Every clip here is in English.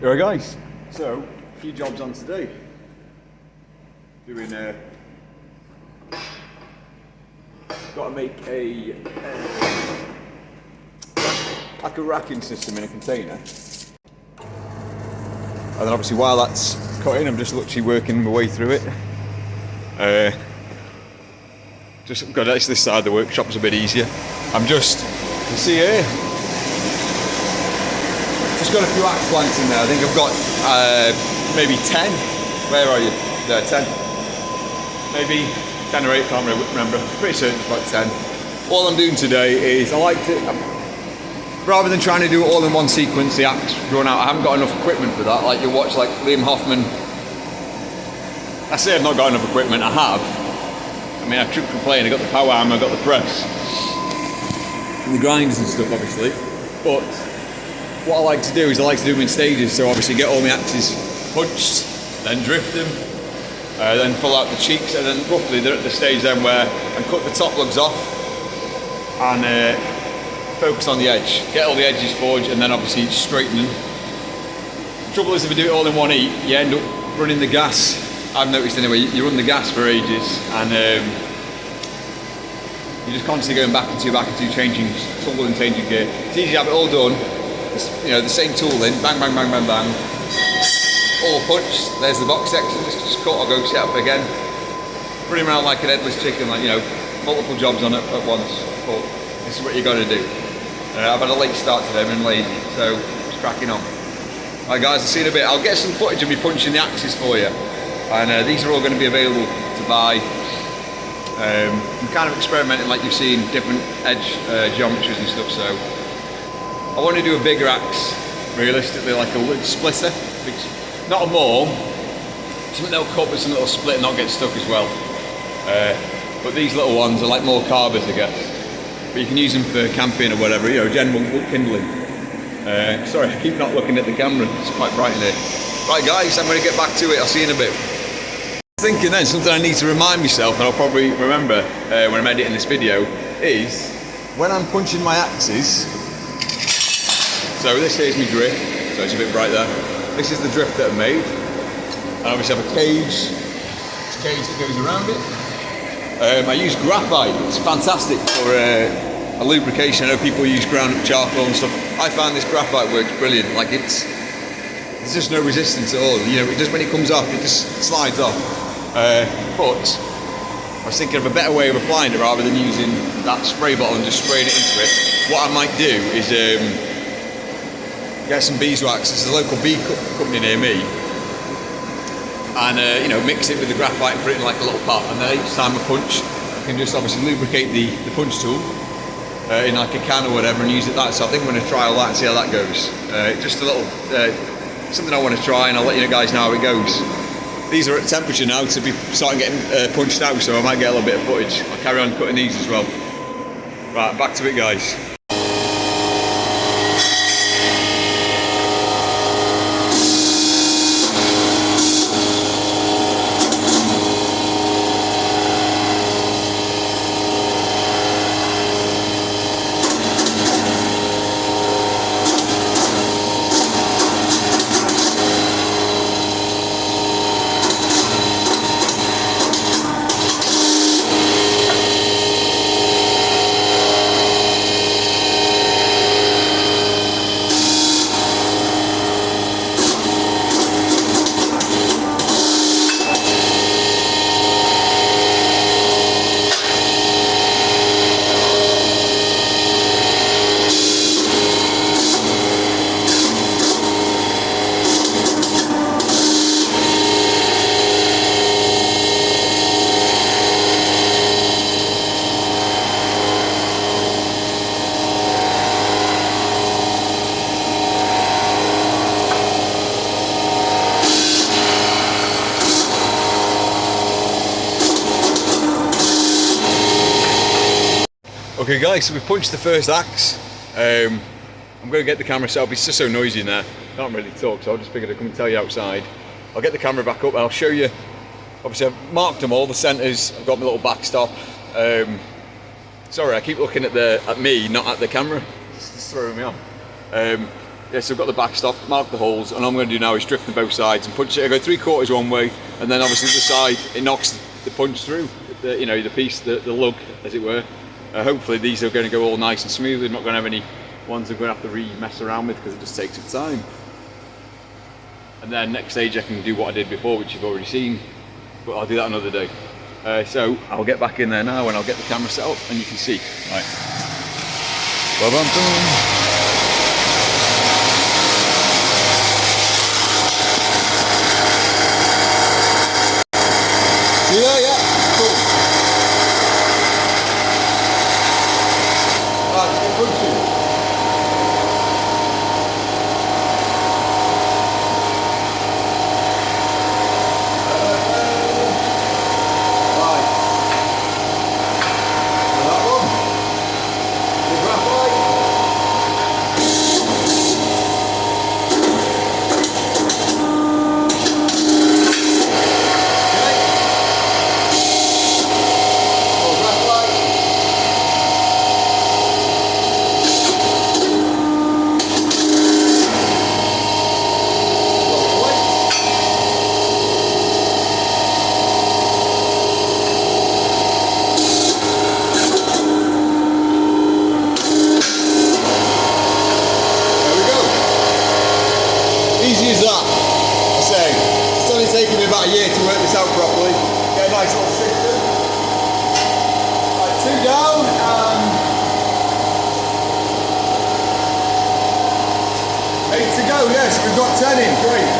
Alright guys, so a few jobs on today. Doing got to make like a racking system in a container. And then obviously while that's cutting, I'm just literally working my way through it. Just got this side of the workshop is a bit easier. I'm just, you can see here, just got a few axe planks in there. I think I've got maybe 10. Where are you? There, 10. Maybe 10 or 8, can't really remember. Pretty certain it's about 10. All I'm doing today is I like to, rather than trying to do it all in one sequence, the axe run out. I haven't got enough equipment for that. Like you watch like Liam Hoffman. I say I've not got enough equipment, I have. I mean, I shouldn't complain. I got the power hammer, I got the press, and the grinders and stuff, obviously. But what I like to do is I like to do them in stages. So obviously get all my axes punched, then drift them, then pull out the cheeks, and then roughly they're at the stage then where I cut the top lugs off and focus on the edge. Get all the edges forged, and then obviously straighten them. The trouble is if you do it all in one heat, you end up running the gas. I've noticed anyway, you run the gas for ages, and you're just constantly going back and two, changing tool and changing gear. It's easy to have it all done, you know, the same tool in, bang, bang, bang, bang, bang, all punched, there's the box section, just cut, I'll go set up again. Running around like an headless chicken, like, you know, multiple jobs on it at once, but this is what you got to do. I've had a late start today, I've been lazy, so just cracking on. Alright guys, I'll see you in a bit. I'll get some footage of me punching the axes for you. And these are all going to be available to buy. I'm kind of experimenting, like you've seen, different edge geometries and stuff, so I want to do a bigger axe, realistically, like a wood splitter. Not a maul, something that'll cut but something that'll split and not get stuck as well. But these little ones are like more carvers, I guess. But you can use them for camping or whatever, you know, general kindling. Sorry, I keep not looking at the camera, it's quite bright in here. Right guys, I'm going to get back to it, I'll see you in a bit. Thinking then, something I need to remind myself, and I'll probably remember when I'm editing this video, is when I'm punching my axes. So this here is my drift, so it's a bit bright there. This is the drift that I made. And I obviously have a cage, it's a cage that goes around it. I use graphite, it's fantastic for a lubrication. I know people use ground up charcoal and stuff. I find this graphite works brilliant, like there's just no resistance at all. You know, it just when it comes off, it just slides off. But I was thinking of a better way of applying it rather than using that spray bottle and just spraying it into it. What I might do is get some beeswax. There's a local bee company near me, and you know, mix it with the graphite and put it in like a little pot. And then each time I punch, I can just obviously lubricate the punch tool in like a can or whatever and use it that. So I think I'm going to try all that and see how that goes. Just a little. Something I want to try, and I'll let you guys know how it goes. These are at temperature now to be starting getting punched out, so I might get a little bit of footage. I'll carry on cutting these as well. Right, back to it guys. Okay guys, so we've punched the first axe. I'm going to get the camera set up. It's just so noisy in there, can't really talk, so I just figured I'd come and tell you outside. I'll get the camera back up and I'll show you. Obviously I've marked them all, the centres, I've got my little backstop. Sorry, I keep looking at me, not at the camera. It's throwing me off. Yeah, so I've got the backstop, mark the holes, and all I'm going to do now is drift on both sides and punch it. I go 3/4 one way, and then obviously the side, it knocks the punch through, the piece, the lug, as it were. Hopefully these are going to go all nice and smooth. I'm not going to have any ones I'm going to have to mess around with because it just takes its time. And then next stage I can do what I did before, which you've already seen, but I'll do that another day. So I'll get back in there now and I'll get the camera set up and you can see. Right. See there, yeah? Cool. Right, get punching. Easy as that. I say, it's only taken me about a year to work this out properly. Get a nice little system. Right, 2 down and 8 to go. Yes, we've got 10 in. Great.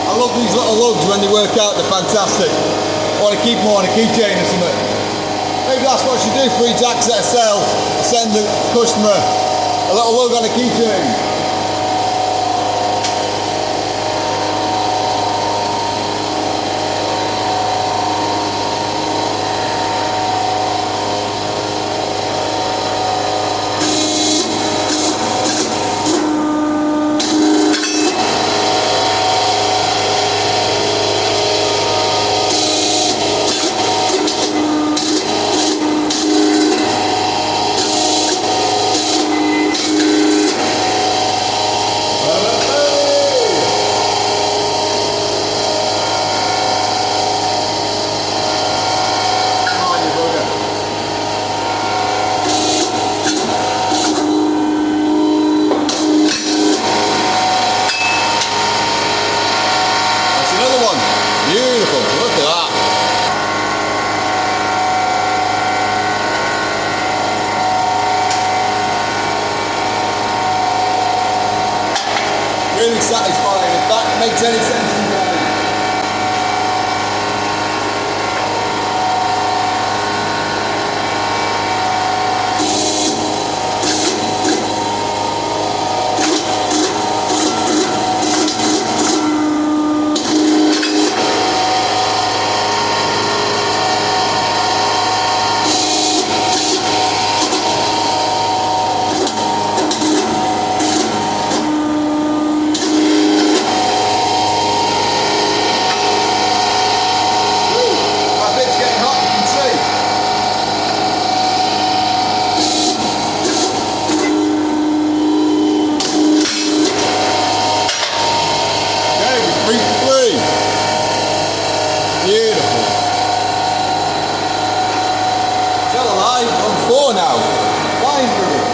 I love these little lugs when they work out. They're fantastic. I want to keep them on a keychain or something. Maybe that's what you do for each access sale. Send the customer a little lug on a keychain. Beautiful, look at that. Really satisfying, if that makes any sense to you guys. Beautiful. Tell a lie, I'm 4 now. Flying through it.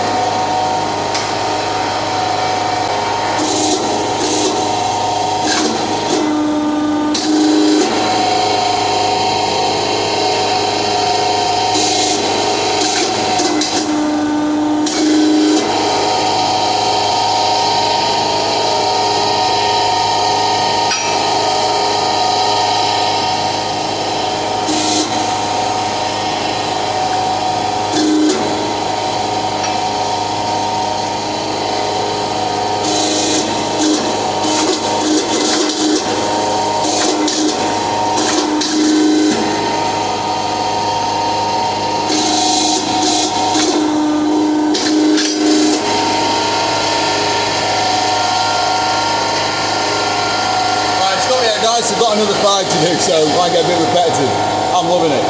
Guys, I've got another 5 to do, so it might get a bit repetitive. I'm loving it.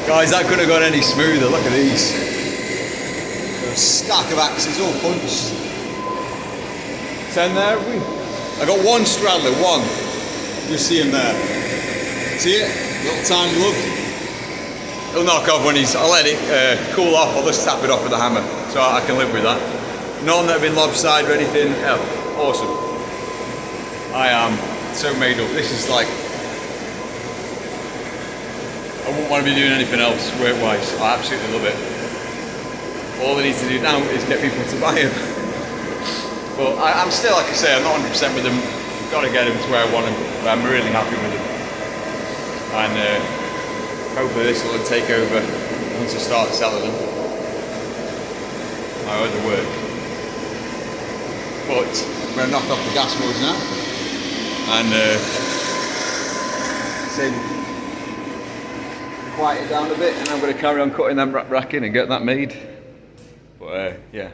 Guys, that couldn't have gone any smoother. Look at these. A stack of axes all punched. 10 there, have we? I got one straddler, one. Just see him there. See it? Little tiny lug. He'll knock off when I'll let it cool off. I'll just tap it off with a hammer. So I can live with that. None that have been lopsided or anything. Oh, awesome. I am so made up. This is like, I wouldn't want to be doing anything else work-wise. I absolutely love it. All I need to do now is get people to buy them. But I'm still, like I say, I'm not 100% with them. I've got to get them to where I want them. But I'm really happy with them. And hopefully this will take over once I start selling them. My other work. But I'm going to knock off the gas modes now. And quiet it down a bit, and I'm going to carry on cutting them rack in and get that made. But yeah,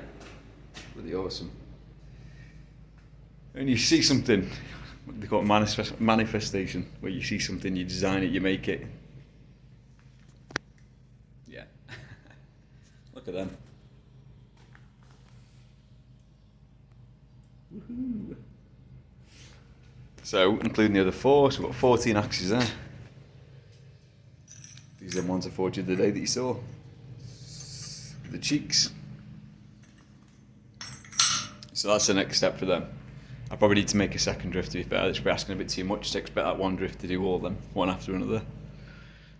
really awesome. And you see something, what they call it, manifestation, where you see something, you design it, you make it. Yeah. Look at them. Woohoo. So, including the other 4, so we've got 14 axes there. These are the ones I forged the day that you saw. The cheeks. So that's the next step for them. I probably need to make a second drift to be fair. It's probably asking a bit too much to expect that one drift to do all of them, one after another.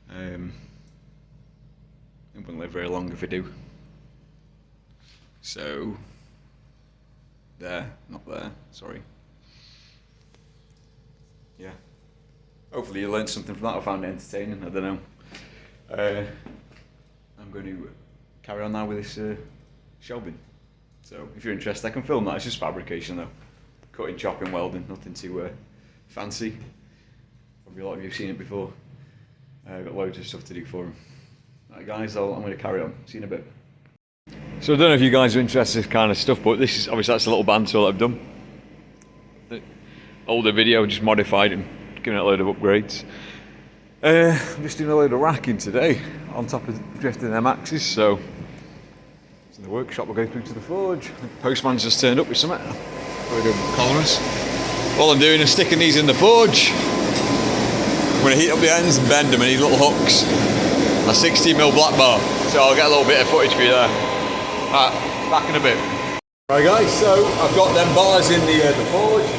It wouldn't live very long if I do. So, there, not there, sorry. Yeah. Hopefully you learned something from that or found it entertaining, I don't know. I'm going to carry on now with this shelving. So if you're interested, I can film that. It's just fabrication though. Cutting, chopping, welding, nothing too fancy. Probably a lot of you have seen it before. I've got loads of stuff to do for them. Right guys, I'm going to carry on. See you in a bit. So I don't know if you guys are interested in this kind of stuff, but this is obviously that's a little band tool that I've done. The older video, just modified and given it a load of upgrades. I'm just doing a load of racking today on top of drifting them axes, so it's in the workshop. We're going through to the forge. The postman's just turned up with something. We're doing collars. All I'm doing is sticking these in the forge. I'm going to heat up the ends and bend them and these little hooks. A 16mm black bar, so I'll get a little bit of footage for you there. Right, back in a bit. Right guys, so I've got them bars in the forge.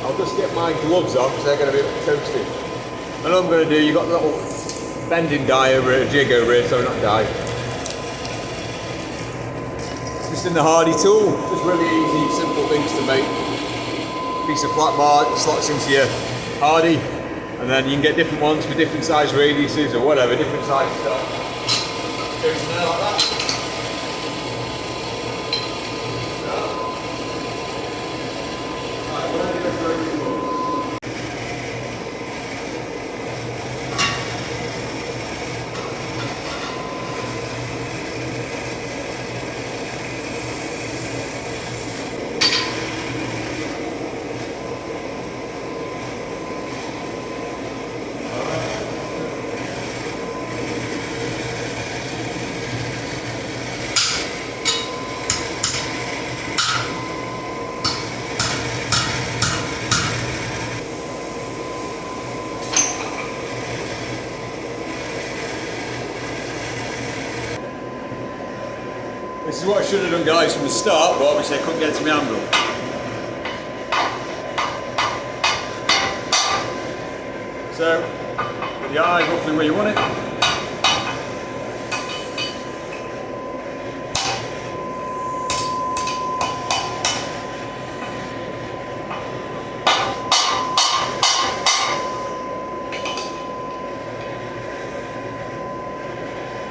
I'll just get my gloves on because they're going to be a bit toasty. And all I'm going to do, you've got the little bending die over it, a jig over it, so not die. Just in the Hardy tool, just really easy, simple things to make. Piece of flat bar, slots into your Hardy, and then you can get different ones for different size radiuses or whatever, different size stuff. Goes in there like that. This is what I should have done guys from the start, but obviously I couldn't get to my handle. So, put the eye roughly where you want it.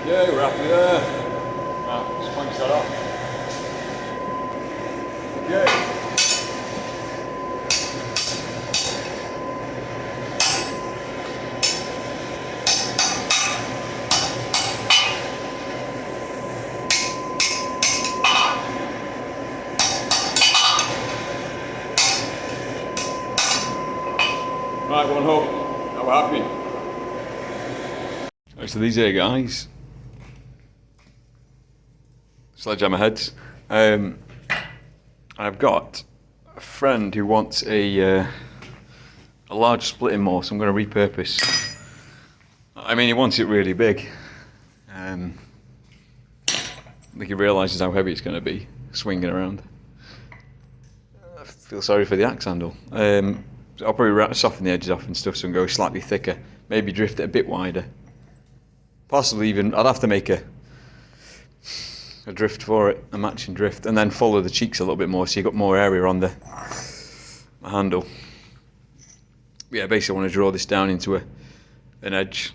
Yeah, we're happy there. Just punch that off. Okay. Right, one hook. Now we're happy. Right, so these here guys, sledgehammer heads. I've got a friend who wants a large splitting maul, so I'm going to repurpose. I mean, he wants it really big. I think he realises how heavy it's going to be swinging around. I feel sorry for the axe handle. I'll probably soften the edges off and stuff, so and go slightly thicker. Maybe drift it a bit wider. Possibly even, I'd have to make a drift for it, a matching drift, and then follow the cheeks a little bit more so you've got more area on the handle. Yeah, basically I want to draw this down into an edge.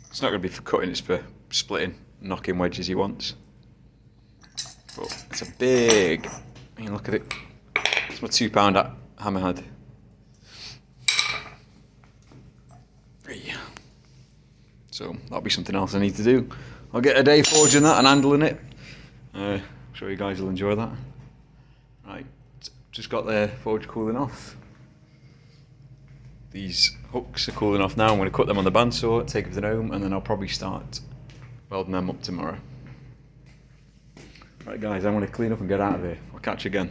It's not going to be for cutting, it's for splitting, knocking wedges he wants. But it's a big, I mean, look at it. It's my £2 hammerhead. So that'll be something else I need to do. I'll get a day forging that and handling it. I'm sure you guys will enjoy that. Right, just got the forge cooling off. These hooks are cooling off now. I'm going to cut them on the bandsaw, take everything home, and then I'll probably start welding them up tomorrow. Right guys, I'm going to clean up and get out of here. I'll catch you again.